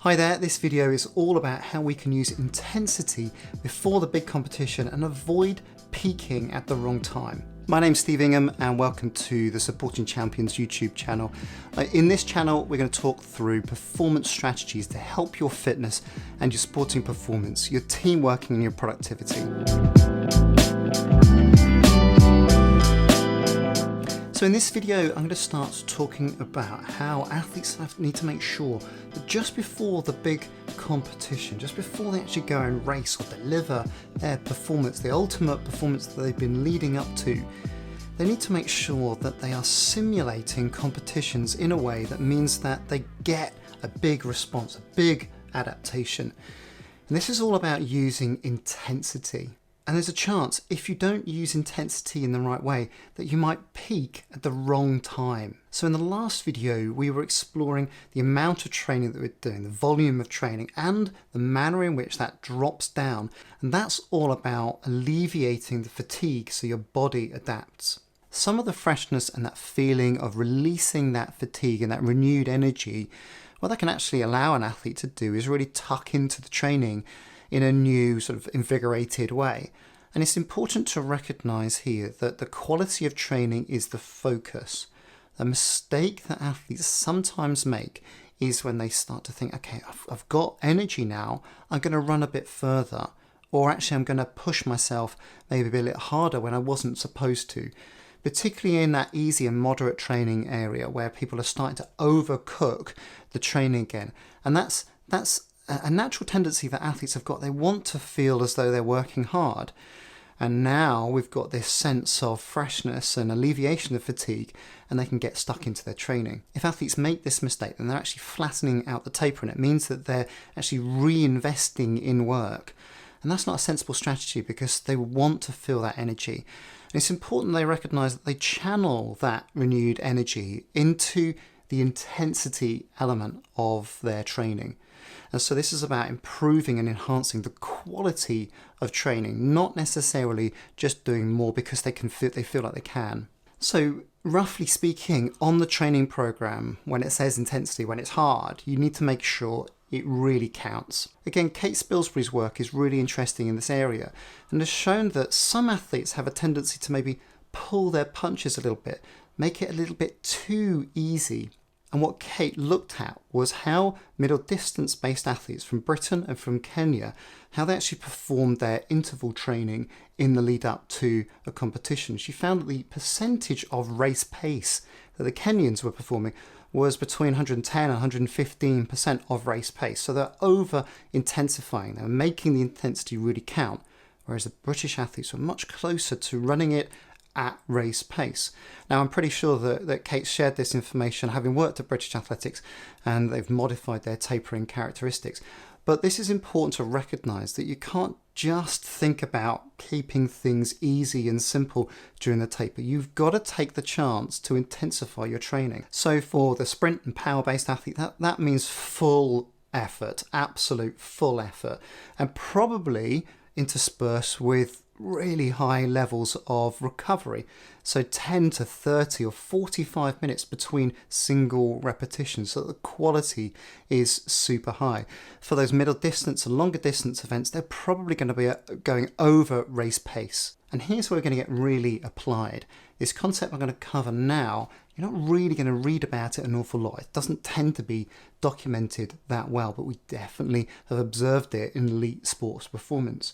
Hi there, this video is all about how we can use intensity before the big competition and avoid peaking at the wrong time. My name's Steve Ingham and welcome to the Supporting Champions YouTube channel. In this channel we're going to talk through performance strategies to help your fitness and your sporting performance, your team working and your productivity. So in this video, I'm going to start talking about how athletes need to make sure that just before the big competition, just before they actually go and race or deliver their performance, the ultimate performance that they've been leading up to, they need to make sure that they are simulating competitions in a way that means that they get a big response, a big adaptation. And this is all about using intensity. And there's a chance, if you don't use intensity in the right way, that you might peak at the wrong time. So in the last video, we were exploring the amount of training that we're doing, the volume of training, and the manner in which that drops down. And that's all about alleviating the fatigue so your body adapts. Some of the freshness and that feeling of releasing that fatigue and that renewed energy, what that can actually allow an athlete to do is really tuck into the training in a new sort of invigorated way. And it's important to recognize here that the quality of training is the focus. The mistake that athletes sometimes make is when they start to think, okay, I've got energy now, I'm going to run a bit further, or actually I'm going to push myself maybe a bit harder when I wasn't supposed to. Particularly in that easy and moderate training area where people are starting to overcook the training again. And that's a natural tendency that athletes have got. They want to feel as though they're working hard. And now we've got this sense of freshness and alleviation of fatigue, and they can get stuck into their training. If athletes make this mistake, then they're actually flattening out the taper, and it means that they're actually reinvesting in work. And that's not a sensible strategy because they want to feel that energy. And it's important they recognize that they channel that renewed energy into the intensity element of their training. And so this is about improving and enhancing the quality of training, not necessarily just doing more because they feel like they can. So roughly speaking, on the training program, when it says intensity, when it's hard, you need to make sure it really counts. Again, Kate Spilsbury's work is really interesting in this area and has shown that some athletes have a tendency to maybe pull their punches a little bit, make it a little bit too easy. And what Kate looked at was how middle distance based athletes from Britain and from Kenya, how they actually performed their interval training in the lead up to a competition. She found that the percentage of race pace that the Kenyans were performing was between 110 and 115% of race pace. So they're over intensifying, they're making the intensity really count. Whereas the British athletes were much closer to running it at race pace. Now I'm pretty sure that Kate shared this information having worked at British Athletics, and they've modified their tapering characteristics. But this is important to recognise that you can't just think about keeping things easy and simple during the taper. You've got to take the chance to intensify your training. So for the sprint and power based athlete, that means full effort, absolute full effort, and probably interspersed with really high levels of recovery. So 10 to 30 or 45 minutes between single repetitions, so the quality is super high. For those middle distance and longer distance events, they're probably going to be going over race pace. And here's where we're going to get really applied. This concept I'm going to cover now, you're not really going to read about it an awful lot. It doesn't tend to be documented that well, but we definitely have observed it in elite sports performance.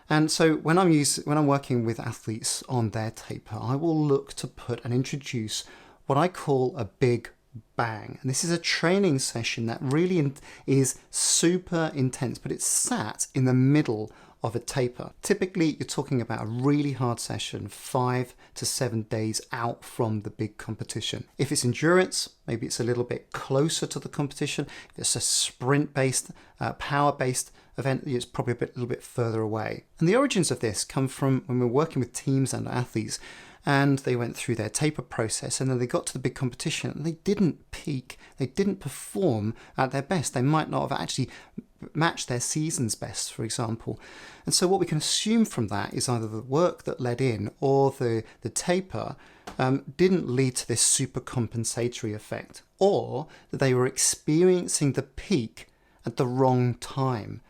And so when I'm working with athletes on their taper, I will look to put and introduce what I call a big bang. And this is a training session that really is super intense, but it's sat in the middle of a taper. Typically, you're talking about a really hard session, 5 to 7 days out from the big competition. If it's endurance, maybe it's a little bit closer to the competition. If it's a sprint-based, power-based event, it's probably a little bit further away. And the origins of this come from when we're working with teams and athletes, and they went through their taper process, and then they got to the big competition and they didn't peak, they didn't perform at their best. They might not have actually matched their season's best, for example. And so what we can assume from that is either the work that led in or the taper didn't lead to this super compensatory effect, or that they were experiencing the peak at the wrong time.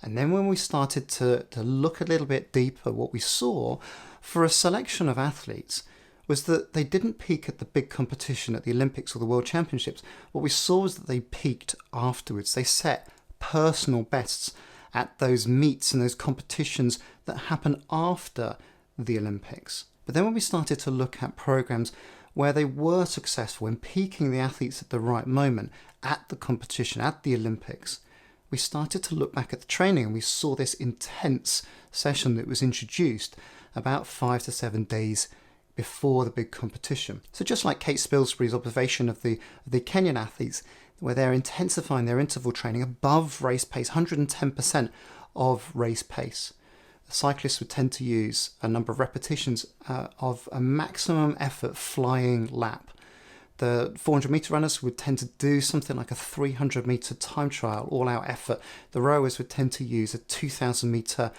And then when we started to look a little bit deeper, what we saw for a selection of athletes was that they didn't peak at the big competition at the Olympics or the World Championships. What we saw was that they peaked afterwards. They set personal bests at those meets and those competitions that happen after the Olympics. But then when we started to look at programs where they were successful in peaking the athletes at the right moment at the competition, at the Olympics, we started to look back at the training and we saw this intense session that was introduced about 5 to 7 days before the big competition. So just like Kate Spilsbury's observation of the Kenyan athletes, where they're intensifying their interval training above race pace, 110% of race pace. The cyclists would tend to use a number of repetitions of a maximum effort flying lap. The 400 metre runners would tend to do something like a 300 metre time trial, all out effort. The rowers would tend to use a 2000 metre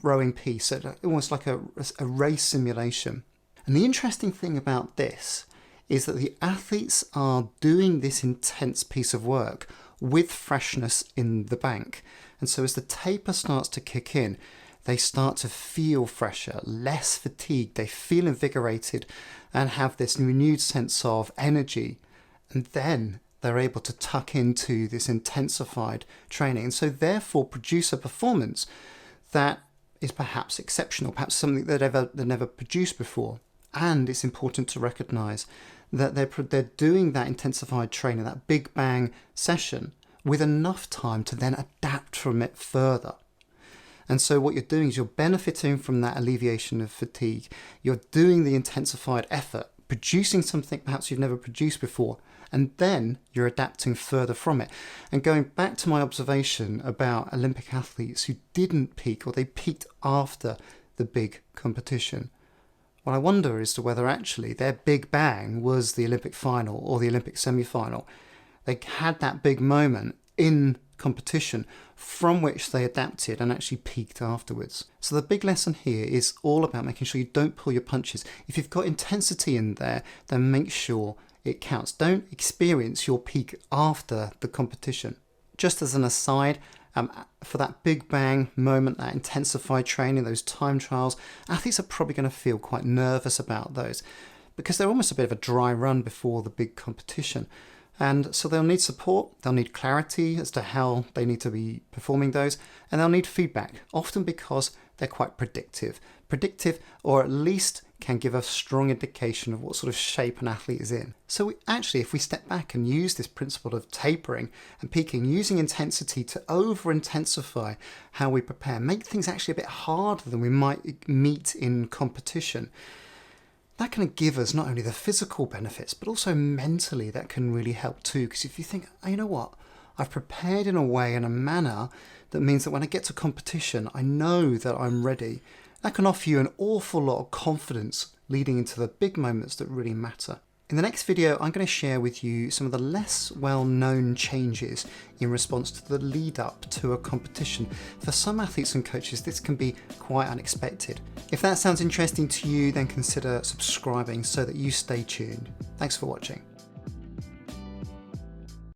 rowing piece, so almost like a race simulation. And the interesting thing about this is that the athletes are doing this intense piece of work with freshness in the bank. And so as the taper starts to kick in, they start to feel fresher, less fatigued, they feel invigorated and have this renewed sense of energy. And then they're able to tuck into this intensified training and so therefore produce a performance that is perhaps exceptional, perhaps something that they've never produced before. And it's important to recognise that they're doing that intensified training, that big bang session, with enough time to then adapt from it further. And so what you're doing is you're benefiting from that alleviation of fatigue. You're doing the intensified effort, producing something perhaps you've never produced before, and then you're adapting further from it. And going back to my observation about Olympic athletes who didn't peak, or they peaked after the big competition, what I wonder as to whether actually their big bang was the Olympic final or the Olympic semi-final. They had that big moment in competition from which they adapted and actually peaked afterwards. So the big lesson here is all about making sure you don't pull your punches. If you've got intensity in there, then make sure it counts. Don't experience your peak after the competition. Just as an aside, for that big bang moment, that intensified training, those time trials, athletes are probably going to feel quite nervous about those because they're almost a bit of a dry run before the big competition. And so they'll need support, they'll need clarity as to how they need to be performing those, and they'll need feedback, often because they're quite predictive, or at least can give a strong indication of what sort of shape an athlete is in. So if we step back and use this principle of tapering and peaking, using intensity to over-intensify how we prepare, make things actually a bit harder than we might meet in competition, that can give us not only the physical benefits, but also mentally that can really help too. Because if you think, oh, you know what, I've prepared in a way, in a manner that means that when I get to competition, I know that I'm ready. That can offer you an awful lot of confidence leading into the big moments that really matter. In the next video, I'm going to share with you some of the less well-known changes in response to the lead up to a competition. For some athletes and coaches, this can be quite unexpected. If that sounds interesting to you, then consider subscribing so that you stay tuned. Thanks for watching.